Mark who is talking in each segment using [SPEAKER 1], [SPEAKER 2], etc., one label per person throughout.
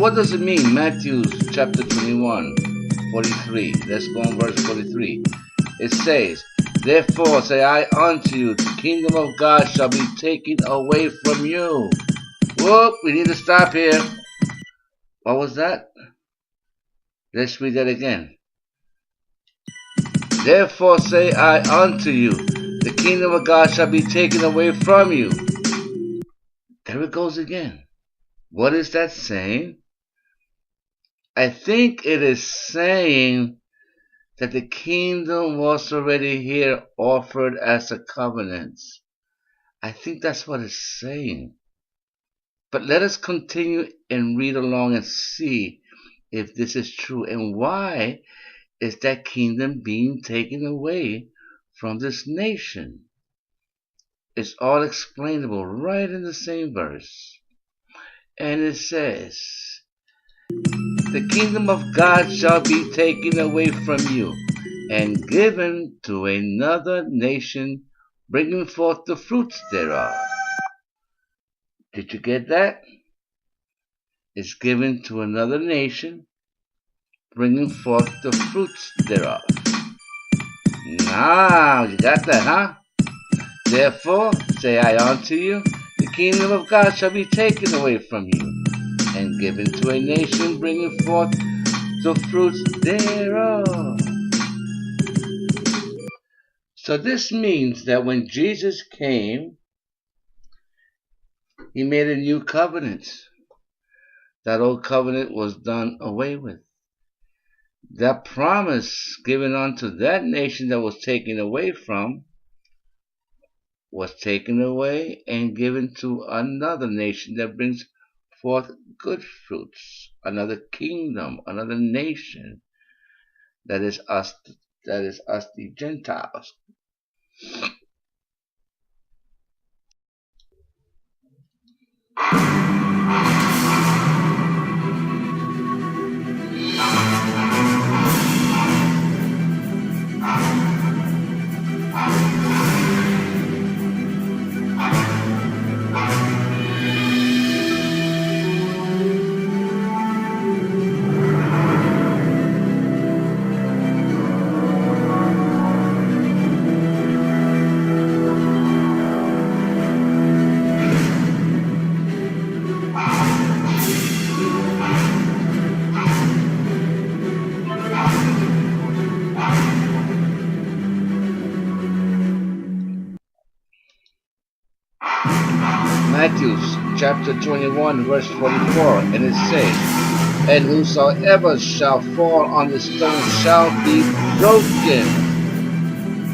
[SPEAKER 1] what does it mean? Matthew chapter 21, 43. Let's go on verse 43. It says, therefore say I unto you, the kingdom of God shall be taken away from you. Whoop, we need to stop here. What was that? Let's read that again. Therefore say I unto you, the kingdom of God shall be taken away from you. There it goes again. What is that saying? I think it is saying that the kingdom was already here offered as a covenant. I think that's what it's saying. But let us continue and read along and see if this is true. And why is that kingdom being taken away from this nation? It's all explainable right in the same verse. And it says, the kingdom of God shall be taken away from you and given to another nation, bringing forth the fruits thereof. Did you get that? It's given to another nation, bringing forth the fruits thereof. Now, you got that, huh? Therefore, say I unto you, the kingdom of God shall be taken away from you, and given to a nation, bringing forth the fruits thereof. So this means that when Jesus came, he made a new covenant. That old covenant was done away with. That promise given unto that nation that was taken away from was taken away and given to another nation that brings forth good fruits, another kingdom, another nation, that is us, the Gentiles. Matthew chapter 21 verse 44, and it says, and whosoever shall fall on the stone shall be broken.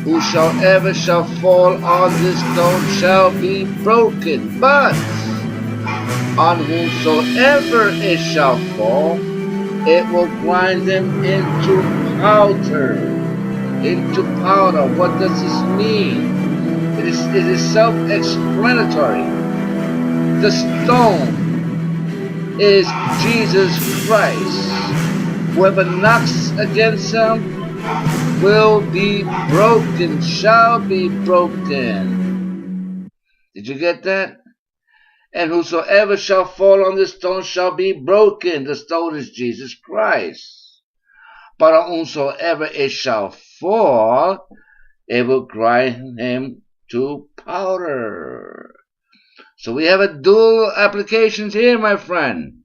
[SPEAKER 1] Whosoever shall fall on this stone shall be broken. But on whomsoever it shall fall, it will grind them into powder. Into powder. What does this mean? It is self-explanatory. The stone is Jesus Christ. Whoever knocks against him will be broken, shall be broken. Did you get that? And whosoever shall fall on the stone shall be broken. The stone is Jesus Christ. But on whomsoever it shall fall, it will grind him to powder. So we have a dual applications here, my friend.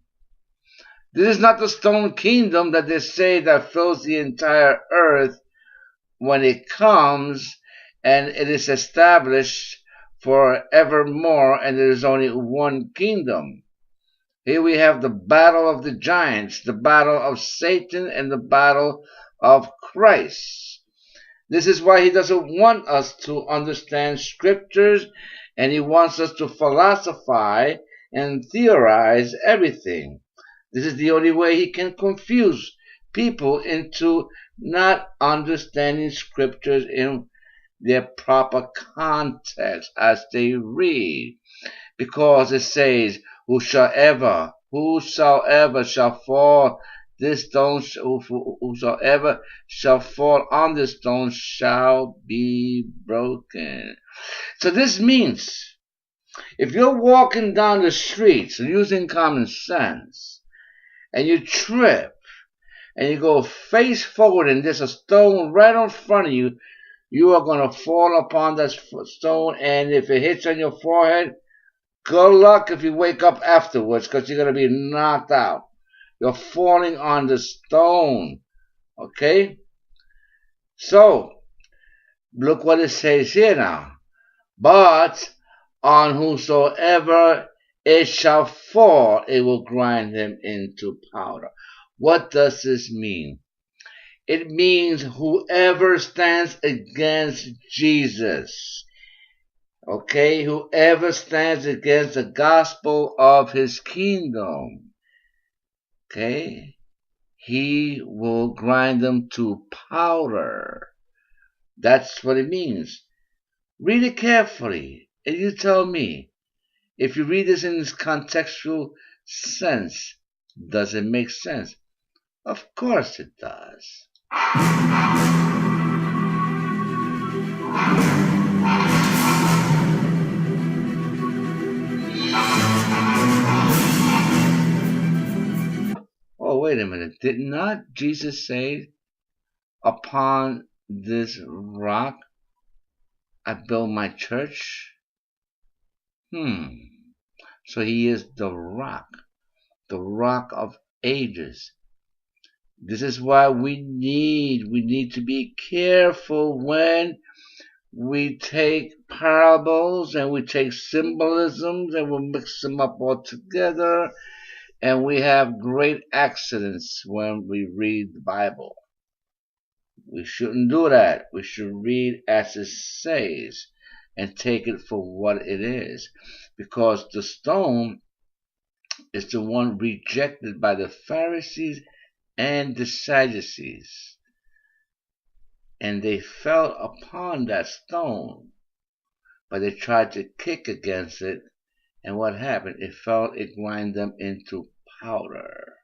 [SPEAKER 1] This is not the stone kingdom that they say that fills the entire earth when it comes and it is established forevermore, and there is only one kingdom. Here we have the battle of the giants, the battle of Satan, and the battle of Christ. This is why he doesn't want us to understand scriptures, and he wants us to philosophize and theorize everything. This is the only way he can confuse people into not understanding scriptures in their proper context as they read. Because it says, whosoever shall fall this stone, whosoever shall fall on this stone shall be broken. So this means, if you're walking down the streets using common sense, and you trip, and you go face forward, and there's a stone right in front of you, you are going to fall upon that stone, and if it hits on your forehead, good luck if you wake up afterwards, because you're going to be knocked out. You're falling on the stone. Okay? So, look what it says here now. But on whosoever it shall fall, it will grind him into powder. What does this mean? It means whoever stands against Jesus, okay, whoever stands against the gospel of his kingdom, okay, he will grind them to powder. That's what it means. Read it carefully, and you tell me, if you read this in its contextual sense, does it make sense? Of course it does. Oh, wait a minute. Did not Jesus say, upon this rock I build my church? So he is the rock of ages. This is why we need to be careful when we take parables and we take symbolisms and we mix them up all together, and we have great accidents when we read the Bible. We shouldn't do that. We should read as it says and take it for what it is, because the stone is the one rejected by the Pharisees and the Sadducees, and they fell upon that stone, but they tried to kick against it, and what happened? It grind them into powder.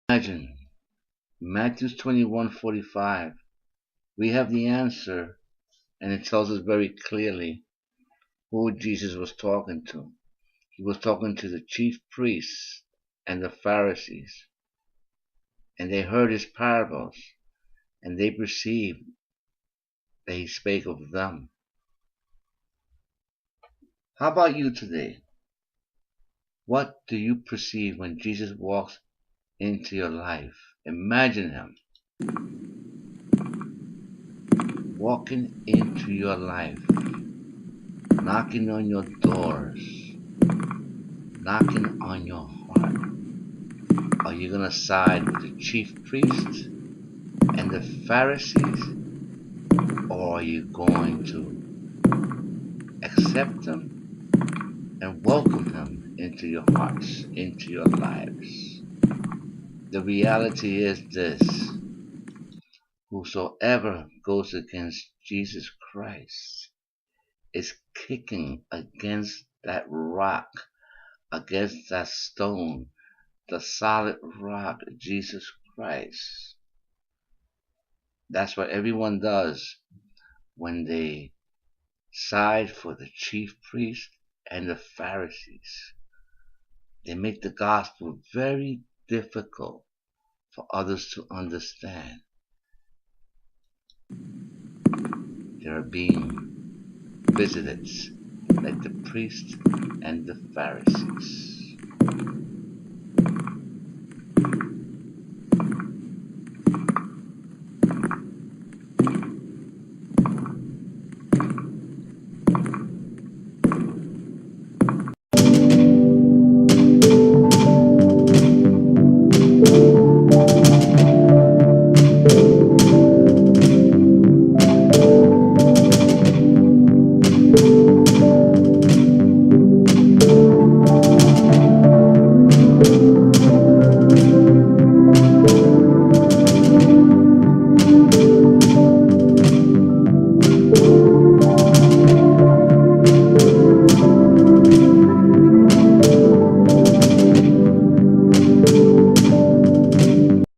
[SPEAKER 1] Imagine, Matthew 21:45. We have the answer, and it tells us very clearly who Jesus was talking to. He was talking to the chief priests and the Pharisees, and they heard his parables, and they perceived that he spake of them. How about you today? What do you perceive when Jesus walks into your life? Imagine him walking into your life, knocking on your doors, knocking on your heart. Are you going to side with the chief priest and the Pharisees, or are you going to accept him and welcome him into your hearts, into your lives? The reality is this: whosoever goes against Jesus Christ is kicking against that rock, against that stone, the solid rock, Jesus Christ. That's what everyone does when they side for the chief priest and the Pharisees. They make the gospel very difficult for others to understand. They are being visited like the priests and the Pharisees.